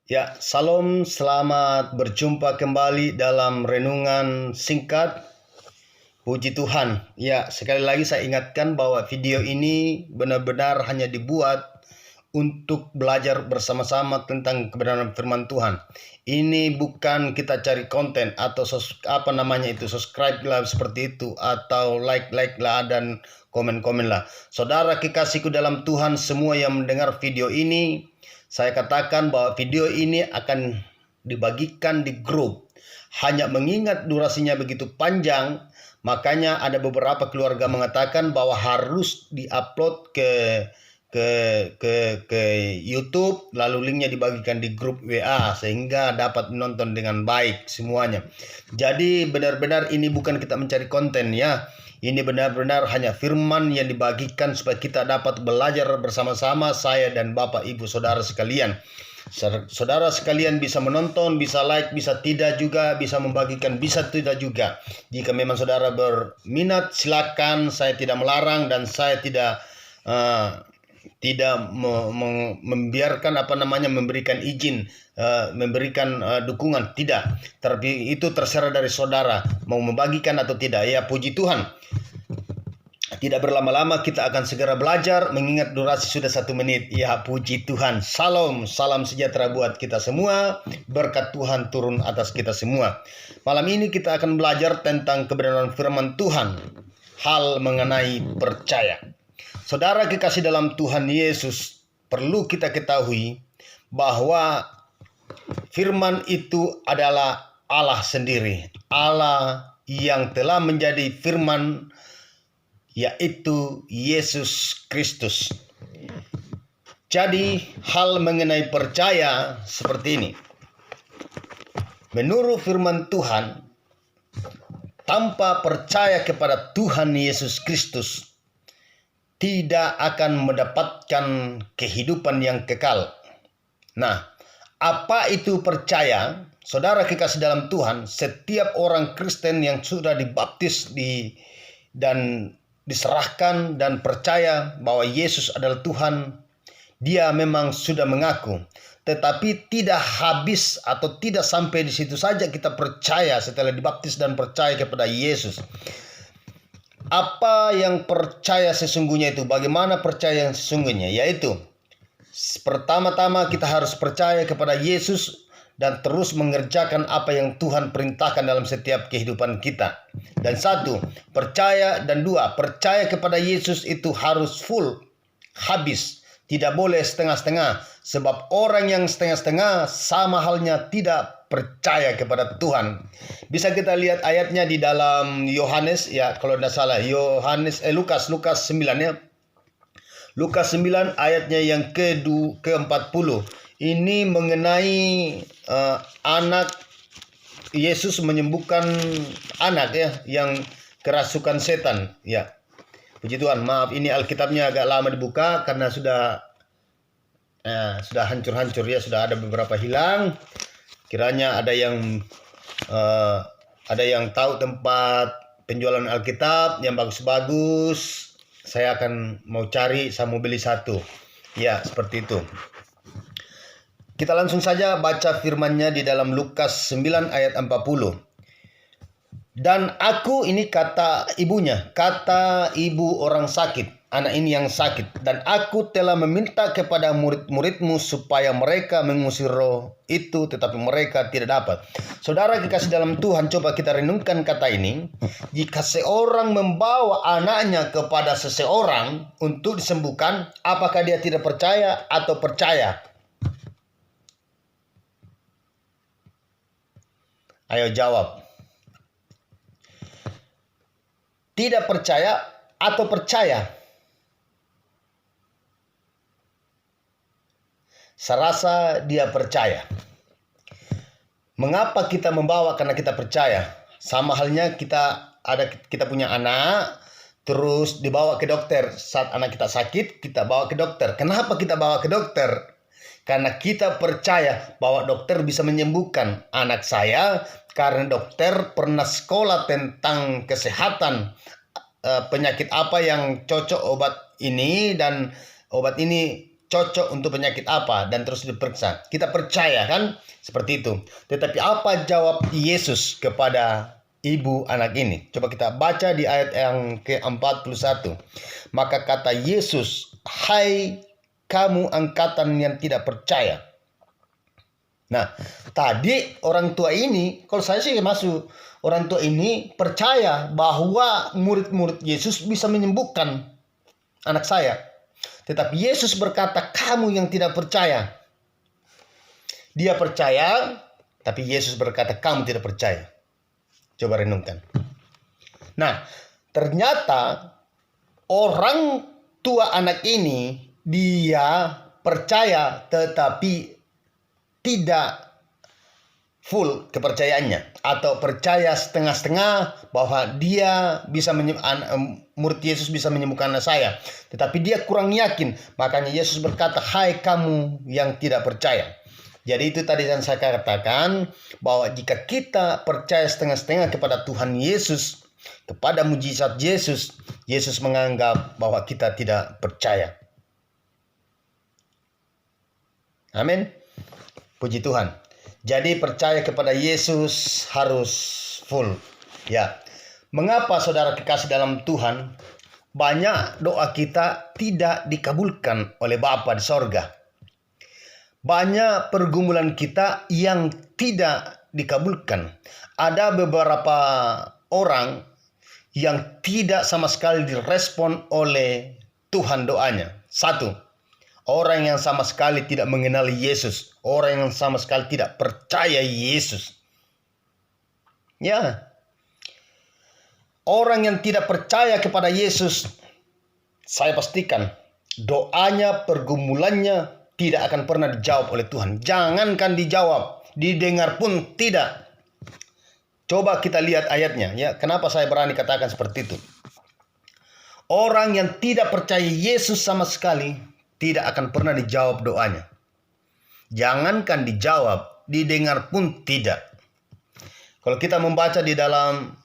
Ya, salam, selamat berjumpa kembali dalam renungan singkat. Puji Tuhan. Ya, sekali lagi saya ingatkan bahwa video ini benar-benar hanya dibuat untuk belajar bersama-sama tentang kebenaran firman Tuhan. Ini bukan kita cari konten atau subscribe lah seperti itu, atau like lah dan komen lah. Saudara kekasihku dalam Tuhan semua yang mendengar video ini, saya katakan bahwa video ini akan dibagikan di grup. Hanya mengingat durasinya begitu panjang, makanya ada beberapa keluarga mengatakan bahwa harus diupload ke YouTube, lalu linknya dibagikan di grup WA sehingga dapat menonton dengan baik semuanya. Jadi benar-benar ini bukan kita mencari konten ya. Ini benar-benar hanya firman yang dibagikan supaya kita dapat belajar bersama-sama, saya dan Bapak Ibu Saudara sekalian. Saudara sekalian bisa menonton, bisa like, bisa tidak juga, bisa membagikan, bisa tidak juga. Jika memang saudara berminat, silakan. Saya tidak melarang dan saya tidak membiarkan memberikan izin, memberikan dukungan, tidak. Tapi itu terserah dari saudara mau membagikan atau tidak. Ya, puji Tuhan. Tidak berlama-lama, kita akan segera belajar, mengingat durasi sudah 1 menit. Ya, puji Tuhan. Salam sejahtera buat kita semua. Berkat Tuhan turun atas kita semua. Malam ini kita akan belajar tentang kebenaran firman Tuhan. Hal mengenai percaya. Saudara kekasih dalam Tuhan Yesus, perlu kita ketahui bahwa firman itu adalah Allah sendiri. Allah yang telah menjadi firman, yaitu Yesus Kristus. Jadi hal mengenai percaya seperti ini. Menurut firman Tuhan, tanpa percaya kepada Tuhan Yesus Kristus, tidak akan mendapatkan kehidupan yang kekal. Nah, apa itu percaya? Saudara kekasih dalam Tuhan, setiap orang Kristen yang sudah dibaptis dan diserahkan dan percaya bahwa Yesus adalah Tuhan, dia memang sudah mengaku. Tetapi tidak habis atau tidak sampai di situ saja kita percaya setelah dibaptis dan percaya kepada Yesus. Apa yang percaya sesungguhnya itu? Bagaimana percaya yang sesungguhnya? Yaitu, pertama-tama kita harus percaya kepada Yesus dan terus mengerjakan apa yang Tuhan perintahkan dalam setiap kehidupan kita. Dan 1, percaya, dan 2, percaya kepada Yesus itu harus full, habis. Tidak boleh setengah-setengah. Sebab orang yang setengah-setengah sama halnya tidak percaya kepada Tuhan. Bisa kita lihat ayatnya di dalam Yohanes, ya kalau tidak salah, Lukas 9 ya. Lukas 9 ayatnya yang ke-40. Ini mengenai anak Yesus menyembuhkan anak ya yang kerasukan setan ya. Puji Tuhan. Maaf, ini Alkitabnya agak lama dibuka karena sudah hancur-hancur ya, sudah ada beberapa hilang. Kiranya ada yang tahu tempat penjualan Alkitab yang bagus-bagus. Saya akan mau cari, saya mau beli 1. Ya, seperti itu. Kita langsung saja baca firman-Nya di dalam Lukas 9 ayat 40. Dan aku, ini kata ibunya, kata ibu orang sakit, anak ini yang sakit. Dan aku telah meminta kepada murid-muridmu supaya mereka mengusir roh itu, tetapi mereka tidak dapat. Saudara kekasih dalam Tuhan, coba kita renungkan kata ini. Jika seorang membawa anaknya kepada seseorang untuk disembuhkan, apakah dia tidak percaya atau percaya? Ayo jawab. Tidak percaya atau percaya? Saya rasa dia percaya. Mengapa kita membawa? Karena kita percaya. Sama halnya kita punya anak, terus dibawa ke dokter. Saat anak kita sakit, kita bawa ke dokter. Kenapa kita bawa ke dokter? Karena kita percaya bahwa dokter bisa menyembuhkan anak saya, karena dokter pernah sekolah tentang kesehatan, penyakit apa yang cocok obat ini, dan obat ini cocok untuk penyakit apa, dan terus diperiksa. Kita percaya kan seperti itu. Tetapi apa jawab Yesus kepada ibu anak ini? Coba kita baca di ayat yang ke-41. Maka kata Yesus, "Hai kamu angkatan yang tidak percaya." Nah, tadi orang tua ini, kalau saya sih masuk, orang tua ini percaya bahwa murid-murid Yesus bisa menyembuhkan anak saya. Tetapi Yesus berkata, kamu yang tidak percaya. Dia percaya, tapi Yesus berkata, kamu tidak percaya. Coba renungkan. Nah, ternyata orang tua anak ini, dia percaya tetapi tidak full kepercayaannya, atau percaya setengah-setengah bahwa dia bisa murid Yesus bisa menyembuhkan anak saya, tetapi dia kurang yakin. Makanya Yesus berkata, "Hai kamu yang tidak percaya." Jadi itu tadi yang saya katakan, bahwa jika kita percaya setengah-setengah kepada Tuhan Yesus, kepada mujizat Yesus, Yesus menganggap bahwa kita tidak percaya. Amin. Puji Tuhan. Jadi percaya kepada Yesus harus full. Ya. Mengapa saudara kekasih dalam Tuhan, banyak doa kita tidak dikabulkan oleh Bapa di sorga? Banyak pergumulan kita yang tidak dikabulkan. Ada beberapa orang yang tidak sama sekali direspon oleh Tuhan doanya. Satu, orang yang sama sekali tidak mengenali Yesus. Orang yang sama sekali tidak percaya Yesus. Ya. Orang yang tidak percaya kepada Yesus, saya pastikan doanya, pergumulannya tidak akan pernah dijawab oleh Tuhan. Jangankan dijawab, didengar pun tidak. Coba kita lihat ayatnya. Ya, kenapa saya berani katakan seperti itu? Orang yang tidak percaya Yesus sama sekali tidak akan pernah dijawab doanya. Jangankan dijawab, didengar pun tidak. Kalau kita membaca di dalam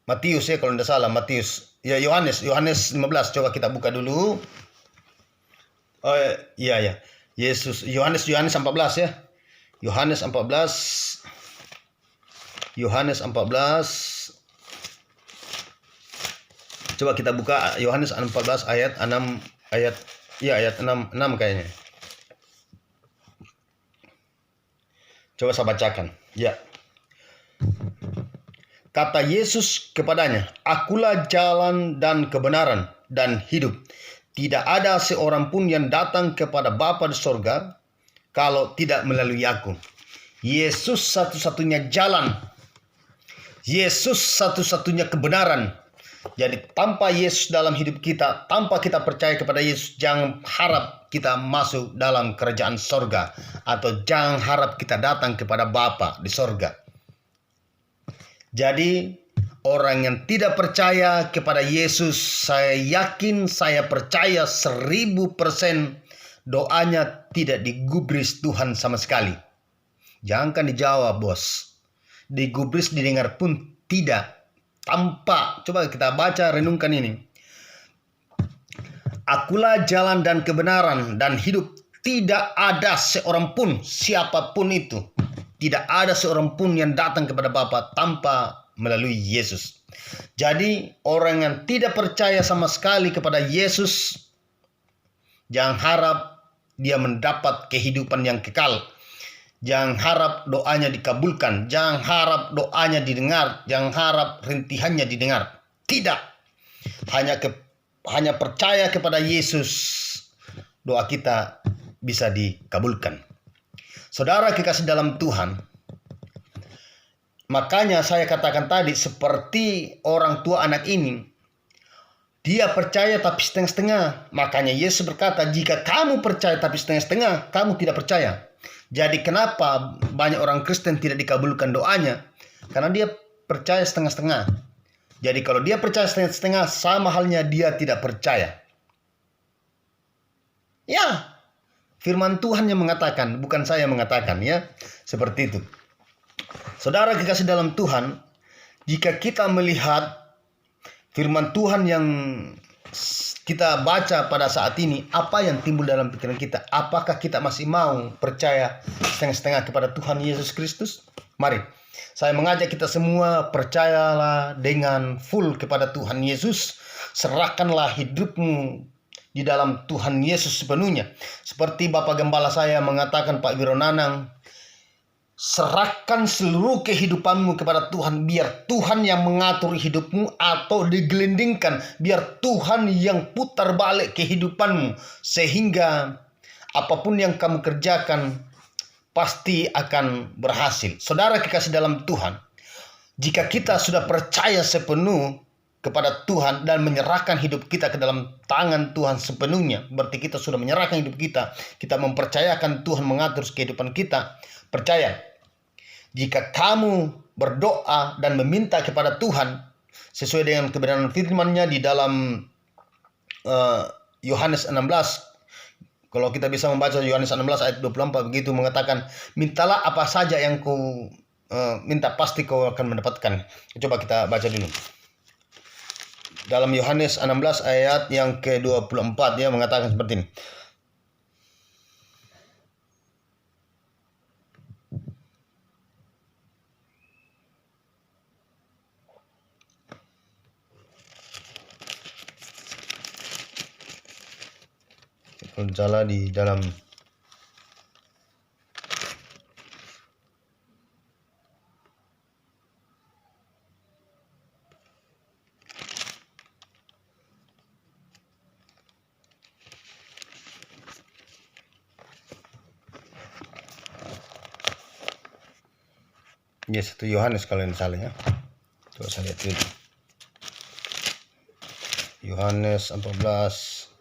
Matius, ya kalau tidak salah, Matius, ya Yohanes 15, coba kita buka dulu. Oh iya. Yohanes 14 ya. Yohanes 14. Coba kita buka Yohanes 14 ayat 6 ayat 6 kayaknya. Coba saya bacakan. Ya. Kata Yesus kepadanya, "Akulah jalan dan kebenaran dan hidup. Tidak ada seorang pun yang datang kepada Bapa di sorga kalau tidak melalui aku." Yesus satu-satunya jalan. Yesus satu-satunya kebenaran. Jadi tanpa Yesus dalam hidup kita, tanpa kita percaya kepada Yesus, jangan harap kita masuk dalam kerajaan sorga, atau jangan harap kita datang kepada Bapa di sorga. Jadi orang yang tidak percaya kepada Yesus, saya yakin, saya percaya 1000% doanya tidak digubris Tuhan sama sekali. Jangankan dijawab, bos. Digubris, didengar pun tidak. Tanpa, coba kita baca, renungkan ini. Akulah jalan dan kebenaran dan hidup. Tidak ada seorang pun, siapapun itu, tidak ada seorang pun yang datang kepada Bapa tanpa melalui Yesus. Jadi orang yang tidak percaya sama sekali kepada Yesus, jangan harap dia mendapat kehidupan yang kekal. Jangan harap doanya dikabulkan. Jangan harap doanya didengar. Jangan harap rintihannya didengar. Tidak. Hanya percaya kepada Yesus, doa kita bisa dikabulkan. Saudara kekasih dalam Tuhan, makanya saya katakan tadi, seperti orang tua anak ini, dia percaya tapi setengah-setengah. Makanya Yesus berkata, jika kamu percaya tapi setengah-setengah, kamu tidak percaya. Jadi kenapa banyak orang Kristen tidak dikabulkan doanya? Karena dia percaya setengah-setengah. Jadi kalau dia percaya setengah-setengah, sama halnya dia tidak percaya. Ya, firman Tuhan yang mengatakan, bukan saya yang mengatakan, ya. Seperti itu. Saudara kekasih dalam Tuhan, jika kita melihat firman Tuhan yang kita baca pada saat ini, apa yang timbul dalam pikiran kita? Apakah kita masih mau percaya setengah-setengah kepada Tuhan Yesus Kristus? Mari, saya mengajak kita semua, percayalah dengan full kepada Tuhan Yesus. Serahkanlah hidupmu di dalam Tuhan Yesus sepenuhnya. Seperti Bapak Gembala saya mengatakan, Pak Wironanang, serahkan seluruh kehidupanmu kepada Tuhan. Biar Tuhan yang mengatur hidupmu, atau digelindingkan, biar Tuhan yang putar balik kehidupanmu. Sehingga apapun yang kamu kerjakan pasti akan berhasil. Saudara kekasih dalam Tuhan, jika kita sudah percaya sepenuh kepada Tuhan dan menyerahkan hidup kita ke dalam tangan Tuhan sepenuhnya, berarti kita sudah menyerahkan hidup kita. Kita mempercayakan Tuhan mengatur kehidupan kita. Percaya, jika kamu berdoa dan meminta kepada Tuhan sesuai dengan kebenaran firman-Nya di dalam Yohanes 16, kalau kita bisa membaca Yohanes 16 ayat 24, begitu mengatakan, mintalah apa saja yang kau minta, pasti kau akan mendapatkan. Coba kita baca dulu. Dalam Yohanes 16 ayat yang ke-24, dia mengatakan seperti ini. Berjalan di dalam itu Yohanes kalau yang salah ya. Coba saya lihat dulu. Yohanes 14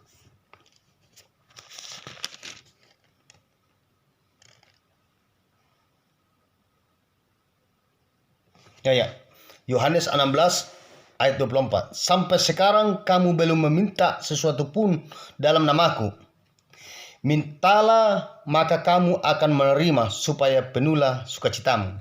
Ya. Yohanes 16 ayat 24. Sampai sekarang kamu belum meminta sesuatu pun dalam namaku. Mintalah maka kamu akan menerima, supaya penuhlah sukacitamu.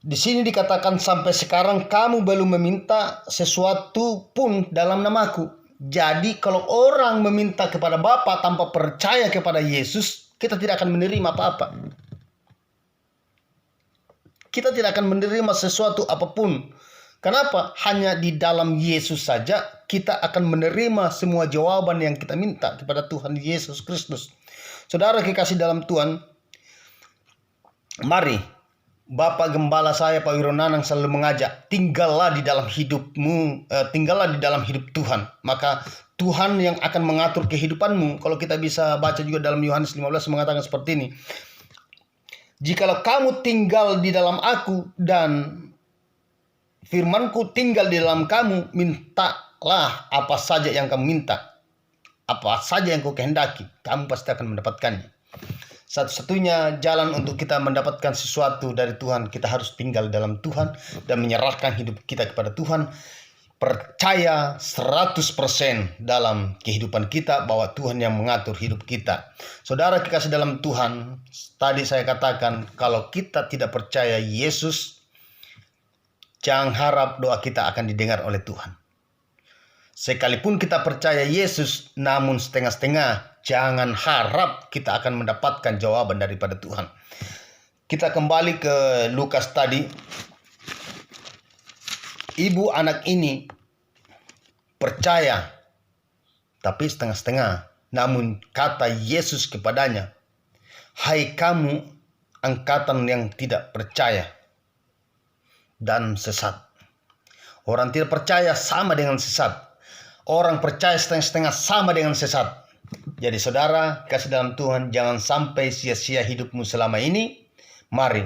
Di sini dikatakan sampai sekarang kamu belum meminta sesuatu pun dalam namaku. Jadi kalau orang meminta kepada Bapa tanpa percaya kepada Yesus, kita tidak akan menerima apa-apa. Kita tidak akan menerima sesuatu apapun. Kenapa? Hanya di dalam Yesus saja kita akan menerima semua jawaban yang kita minta kepada Tuhan Yesus Kristus. Saudara kekasih dalam Tuhan, mari, Bapak Gembala saya Pak Wironanang selalu mengajak, tinggallah di dalam hidupmu, tinggallah di dalam hidup Tuhan. Maka Tuhan yang akan mengatur kehidupanmu. Kalau kita bisa baca juga dalam Yohanes 15 mengatakan seperti ini. Jikalau kamu tinggal di dalam aku dan firmanku tinggal di dalam kamu, mintalah apa saja yang kamu minta. Apa saja yang kau kehendaki, kamu pasti akan mendapatkannya. Satu-satunya jalan untuk kita mendapatkan sesuatu dari Tuhan, kita harus tinggal dalam Tuhan dan menyerahkan hidup kita kepada Tuhan. Percaya 100% dalam kehidupan kita bahwa Tuhan yang mengatur hidup kita. Saudara kekasih dalam Tuhan, tadi saya katakan kalau kita tidak percaya Yesus, jangan harap doa kita akan didengar oleh Tuhan. Sekalipun kita percaya Yesus, namun setengah-setengah, jangan harap kita akan mendapatkan jawaban daripada Tuhan. Kita kembali ke Lukas tadi. Ibu anak ini percaya, tapi setengah-setengah. Namun kata Yesus kepadanya, hai kamu angkatan yang tidak percaya dan sesat. Orang tidak percaya sama dengan sesat. Orang percaya setengah-setengah sama dengan sesat. Jadi saudara, kasih dalam Tuhan, jangan sampai sia-sia hidupmu selama ini. Mari,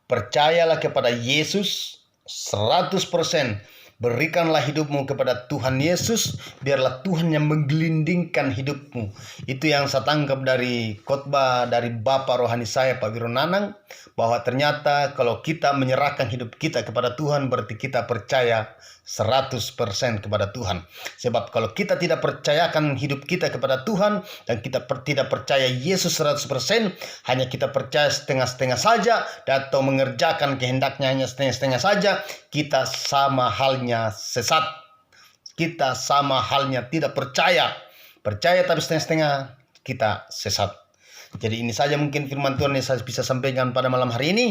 percayalah kepada Yesus 100%. Berikanlah hidupmu kepada Tuhan Yesus, biarlah Tuhan yang menggelindingkan hidupmu. Itu yang saya tangkap dari khotbah dari Bapak rohani saya Pak Wironanang, bahwa ternyata kalau kita menyerahkan hidup kita kepada Tuhan, berarti kita percaya 100% kepada Tuhan. Sebab kalau kita tidak percayakan hidup kita kepada Tuhan dan kita tidak percaya Yesus 100%, hanya kita percaya setengah-setengah saja atau mengerjakan kehendaknya hanya setengah-setengah saja, kita sama halnya sesat. Kita sama halnya tidak percaya. Percaya tapi setengah-setengah, kita sesat. Jadi ini saja mungkin firman Tuhan yang saya bisa sampaikan pada malam hari ini.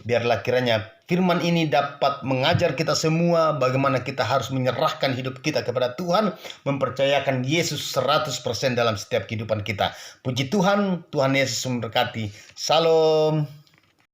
Biarlah kiranya firman ini dapat mengajar kita semua bagaimana kita harus menyerahkan hidup kita kepada Tuhan, mempercayakan Yesus 100% dalam setiap kehidupan kita. Puji Tuhan, Tuhan Yesus memberkati. Salam.